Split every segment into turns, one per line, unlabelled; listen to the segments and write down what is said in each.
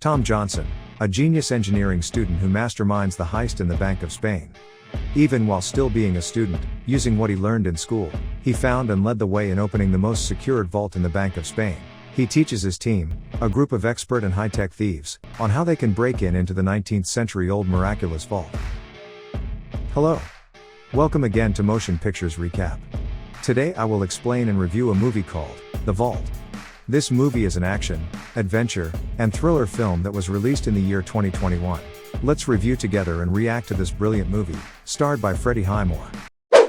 Tom Johnson, a genius engineering student who masterminds the heist in the Bank of Spain. Even while still being a student, using what he learned in school, he found and led the way in opening the most secured vault in the Bank of Spain. He teaches his team, a group of expert and high-tech thieves, on how they can break into the 19th century old miraculous vault. Hello. Welcome again to Motion Pictures Recap. Today I will explain and review a movie called The Vault. This movie is an action, adventure, and thriller film that was released in the year 2021. Let's review together and react to this brilliant movie, starred by Freddie Highmore.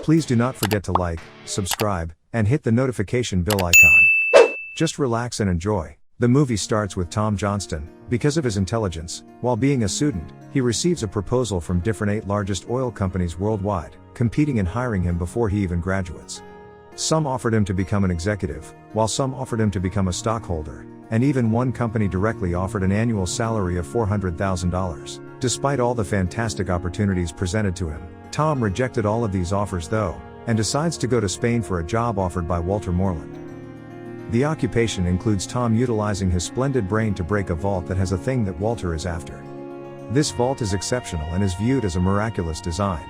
Please do not forget to like, subscribe, and hit the notification bell icon. Just relax and enjoy. The movie starts with Tom Johnston. Because of his intelligence, while being a student, he receives a proposal from different 8 largest oil companies worldwide, competing and hiring him before he even graduates. Some offered him to become an executive, while some offered him to become a stockholder, and even one company directly offered an annual salary of $400,000. Despite all the fantastic opportunities presented to him, Tom rejected all of these offers though, and decides to go to Spain for a job offered by Walter Moreland. The occupation includes Tom utilizing his splendid brain to break a vault that has a thing that Walter is after. This vault is exceptional and is viewed as a miraculous design.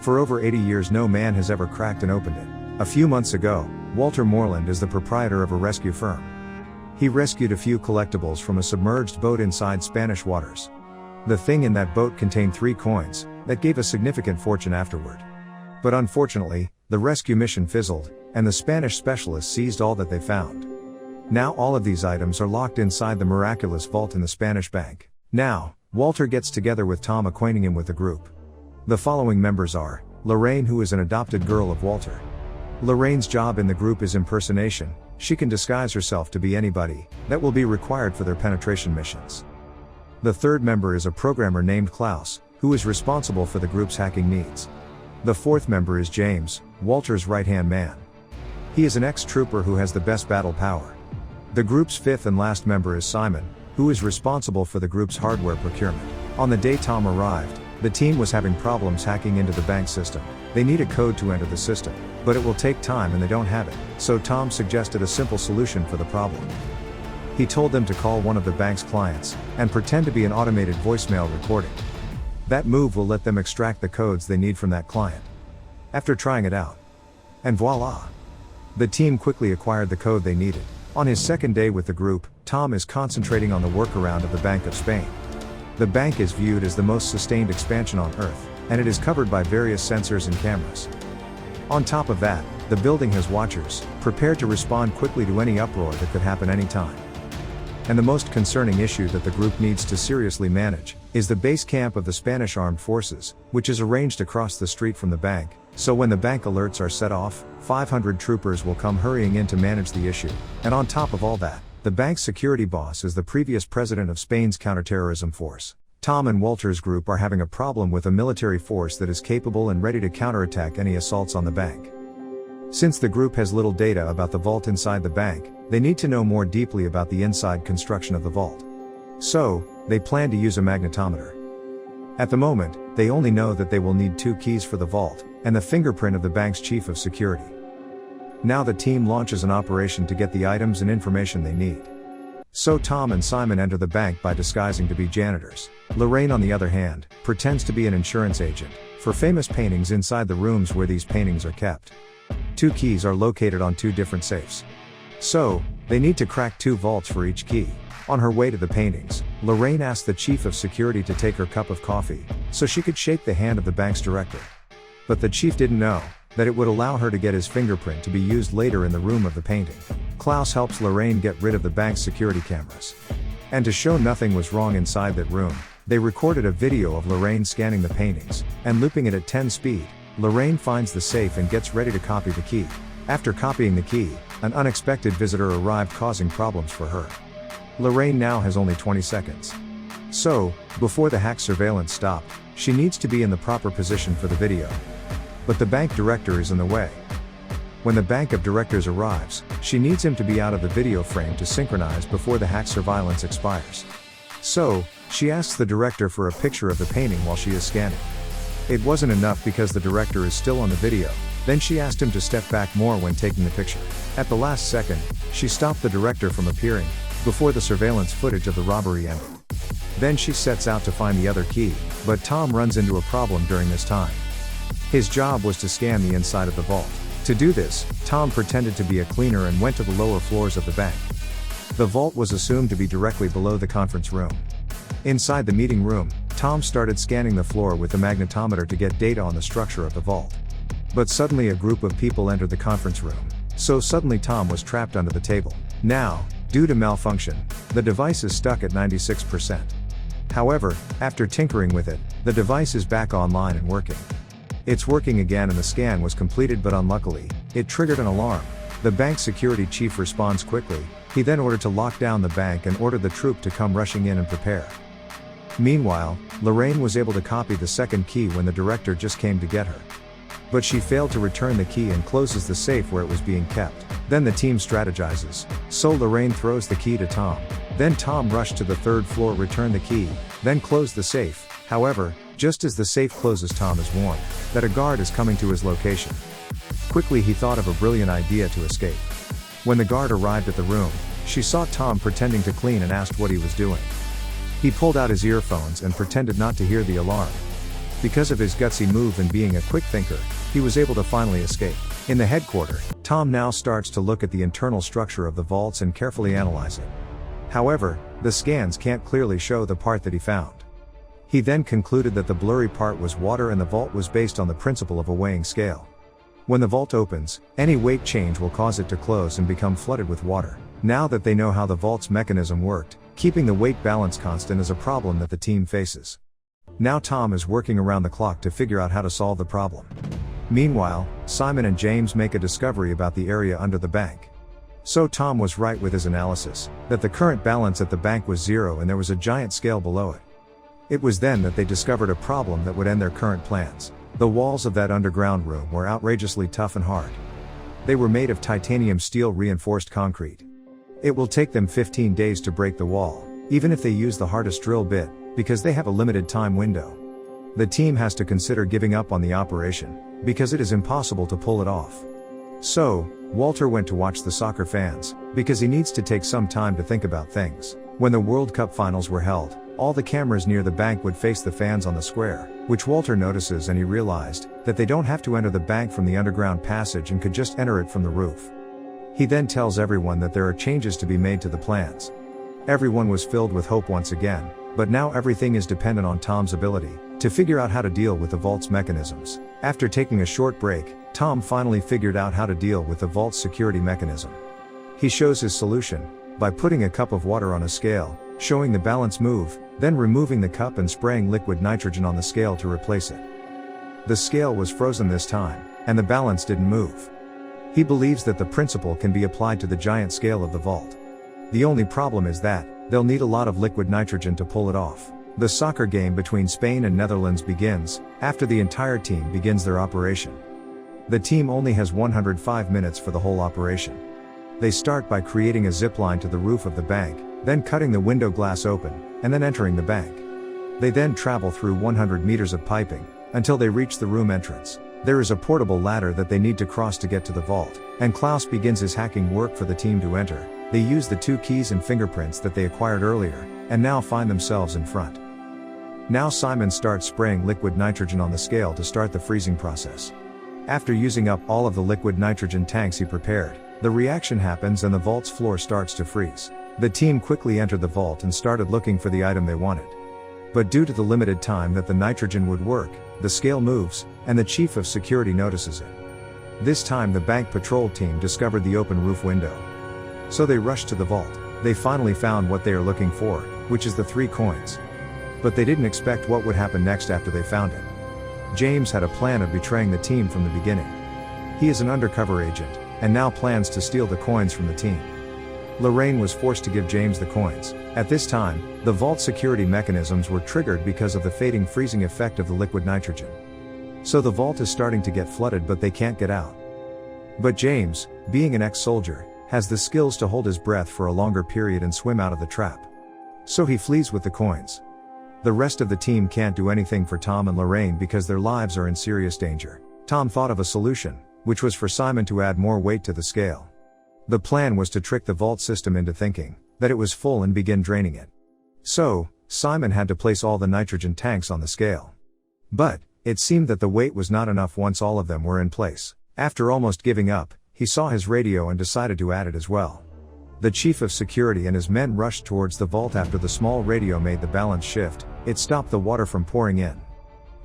For over 80 years no man has ever cracked and opened it. A few months ago, Walter Moreland is the proprietor of a rescue firm. He rescued a few collectibles from a submerged boat inside Spanish waters. The thing in that boat contained 3 coins, that gave a significant fortune afterward. But unfortunately, the rescue mission fizzled, and the Spanish specialists seized all that they found. Now all of these items are locked inside the miraculous vault in the Spanish bank. Now, Walter gets together with Tom, acquainting him with the group. The following members are: Lorraine, who is an adopted girl of Walter. Lorraine's job in the group is impersonation. She can disguise herself to be anybody that will be required for their penetration missions. The third member is a programmer named Klaus, who is responsible for the group's hacking needs. The fourth member is James, Walter's right-hand man. He is an ex-trooper who has the best battle power. The group's fifth and last member is Simon, who is responsible for the group's hardware procurement. On the day Tom arrived, the team was having problems hacking into the bank system. They need a code to enter the system, but it will take time and they don't have it, so Tom suggested a simple solution for the problem. He told them to call one of the bank's clients, and pretend to be an automated voicemail recording. That move will let them extract the codes they need from that client. After trying it out, and voila! The team quickly acquired the code they needed. On his second day with the group, Tom is concentrating on the workaround of the Bank of Spain. The bank is viewed as the most sustained expansion on Earth, and it is covered by various sensors and cameras. On top of that, the building has watchers, prepared to respond quickly to any uproar that could happen anytime. And the most concerning issue that the group needs to seriously manage is the base camp of the Spanish Armed Forces, which is arranged across the street from the bank, so when the bank alerts are set off, 500 troopers will come hurrying in to manage the issue. And on top of all that, the bank's security boss is the previous president of Spain's counterterrorism force. Tom and Walter's group are having a problem with a military force that is capable and ready to counterattack any assaults on the bank. Since the group has little data about the vault inside the bank, they need to know more deeply about the inside construction of the vault. So, they plan to use a magnetometer. At the moment, they only know that they will need 2 keys for the vault, and the fingerprint of the bank's chief of security. Now the team launches an operation to get the items and information they need. So Tom and Simon enter the bank by disguising to be janitors. Lorraine, on the other hand, pretends to be an insurance agent for famous paintings inside the rooms where these paintings are kept. 2 keys are located on 2 different safes. So, they need to crack 2 vaults for each key. On her way to the paintings, Lorraine asked the chief of security to take her cup of coffee, so she could shake the hand of the bank's director. But the chief didn't know that it would allow her to get his fingerprint to be used later in the room of the painting. Klaus helps Lorraine get rid of the bank's security cameras. And to show nothing was wrong inside that room, they recorded a video of Lorraine scanning the paintings, and looping it at 10 speed. Lorraine finds the safe and gets ready to copy the key. After copying the key, an unexpected visitor arrived, causing problems for her. Lorraine now has only 20 seconds. So, before the hack surveillance stopped, she needs to be in the proper position for the video. But the bank director is in the way. When the bank of directors arrives, she needs him to be out of the video frame to synchronize before the hack surveillance expires. So, she asks the director for a picture of the painting while she is scanning. It wasn't enough because the director is still on the video, then she asked him to step back more when taking the picture. At the last second, she stopped the director from appearing, before the surveillance footage of the robbery ended. Then she sets out to find the other key, but Tom runs into a problem during this time. His job was to scan the inside of the vault. To do this, Tom pretended to be a cleaner and went to the lower floors of the bank. The vault was assumed to be directly below the conference room. Inside the meeting room, Tom started scanning the floor with the magnetometer to get data on the structure of the vault. But suddenly a group of people entered the conference room, so suddenly Tom was trapped under the table. Now, due to malfunction, the device is stuck at 96%. However, after tinkering with it, the device is back online and working. It's working again and the scan was completed, but unluckily, it triggered an alarm. The bank security chief responds quickly. He then ordered to lock down the bank and ordered the troop to come rushing in and prepare. Meanwhile, Lorraine was able to copy the second key when the director just came to get her. But she failed to return the key and closes the safe where it was being kept. Then the team strategizes. So Lorraine throws the key to Tom. Then Tom rushed to the third floor, returned the key, then closed the safe. However, just as the safe closes, Tom is warned that a guard is coming to his location. Quickly he thought of a brilliant idea to escape. When the guard arrived at the room, she saw Tom pretending to clean and asked what he was doing. He pulled out his earphones and pretended not to hear the alarm. Because of his gutsy move and being a quick thinker, he was able to finally escape. In the headquarters, Tom now starts to look at the internal structure of the vaults and carefully analyze it. However, the scans can't clearly show the part that he found. He then concluded that the blurry part was water and the vault was based on the principle of a weighing scale. When the vault opens, any weight change will cause it to close and become flooded with water. Now that they know how the vault's mechanism worked, keeping the weight balance constant is a problem that the team faces. Now Tom is working around the clock to figure out how to solve the problem. Meanwhile, Simon and James make a discovery about the area under the bank. So Tom was right with his analysis, that the current balance at the bank was 0 and there was a giant scale below it. It was then that they discovered a problem that would end their current plans. The walls of that underground room were outrageously tough and hard. They were made of titanium steel reinforced concrete. It will take them 15 days to break the wall, even if they use the hardest drill bit, because they have a limited time window. The team has to consider giving up on the operation, because it is impossible to pull it off. So, Walter went to watch the soccer fans, because he needs to take some time to think about things. When the World Cup finals were held, all the cameras near the bank would face the fans on the square, which Walter notices, and he realized that they don't have to enter the bank from the underground passage and could just enter it from the roof. He then tells everyone that there are changes to be made to the plans. Everyone was filled with hope once again, but now everything is dependent on Tom's ability to figure out how to deal with the vault's mechanisms. After taking a short break, Tom finally figured out how to deal with the vault's security mechanism. He shows his solution by putting a cup of water on a scale, showing the balance move, then removing the cup and spraying liquid nitrogen on the scale to replace it. The scale was frozen this time, and the balance didn't move. He believes that the principle can be applied to the giant scale of the vault. The only problem is that they'll need a lot of liquid nitrogen to pull it off. The soccer game between Spain and Netherlands begins, after the entire team begins their operation. The team only has 105 minutes for the whole operation. They start by creating a zip line to the roof of the bank, then cutting the window glass open, and then entering the bank. They then travel through 100 meters of piping, until they reach the room entrance. There is a portable ladder that they need to cross to get to the vault, and Klaus begins his hacking work for the team to enter. They use the 2 keys and fingerprints that they acquired earlier, and now find themselves in front. Now Simon starts spraying liquid nitrogen on the scale to start the freezing process. After using up all of the liquid nitrogen tanks he prepared, the reaction happens and the vault's floor starts to freeze. The team quickly entered the vault and started looking for the item they wanted. But due to the limited time that the nitrogen would work, the scale moves, and the chief of security notices it. This time the bank patrol team discovered the open roof window. So they rushed to the vault. They finally found what they are looking for, which is the 3 coins. But they didn't expect what would happen next after they found it. James had a plan of betraying the team from the beginning. He is an undercover agent, and now plans to steal the coins from the team. Lorraine was forced to give James the coins. At this time, the vault security mechanisms were triggered because of the fading freezing effect of the liquid nitrogen. So the vault is starting to get flooded, but they can't get out. But James, being an ex-soldier, has the skills to hold his breath for a longer period and swim out of the trap. So he flees with the coins. The rest of the team can't do anything for Tom and Lorraine because their lives are in serious danger. Tom thought of a solution, which was for Simon to add more weight to the scale. The plan was to trick the vault system into thinking that it was full and begin draining it. So, Simon had to place all the nitrogen tanks on the scale. But it seemed that the weight was not enough once all of them were in place. After almost giving up, he saw his radio and decided to add it as well. The chief of security and his men rushed towards the vault. After the small radio made the balance shift, it stopped the water from pouring in.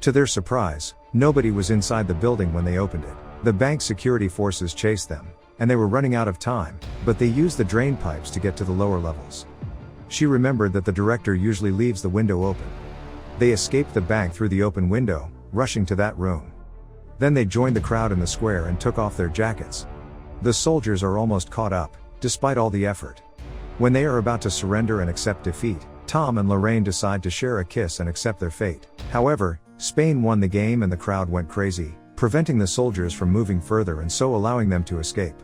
To their surprise, nobody was inside the building when they opened it. The bank security forces chased them, and they were running out of time, but they used the drain pipes to get to the lower levels. She remembered that the director usually leaves the window open. They escaped the bank through the open window, rushing to that room. Then they joined the crowd in the square and took off their jackets. The soldiers are almost caught up, despite all the effort. When they are about to surrender and accept defeat, Tom and Lorraine decide to share a kiss and accept their fate. However, Spain won the game and the crowd went crazy, preventing the soldiers from moving further and so allowing them to escape.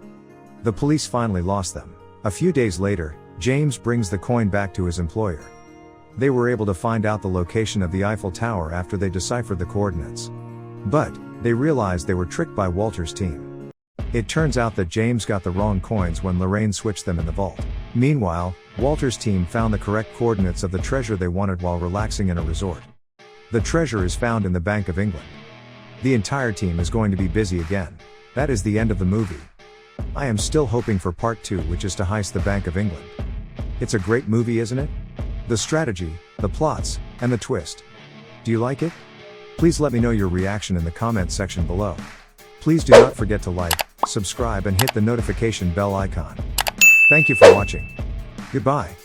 The police finally lost them. A few days later, James brings the coin back to his employer. They were able to find out the location of the Eiffel Tower after they deciphered the coordinates. But they realized they were tricked by Walter's team. It turns out that James got the wrong coins when Lorraine switched them in the vault. Meanwhile, Walter's team found the correct coordinates of the treasure they wanted while relaxing in a resort. The treasure is found in the Bank of England. The entire team is going to be busy again. That is the end of the movie. I am still hoping for part 2, which is to heist the Bank of England. It's a great movie, isn't it? The strategy, the plots, and the twist. Do you like it? Please let me know your reaction in the comments section below. Please do not forget to like, subscribe and hit the notification bell icon. Thank you for watching. Goodbye.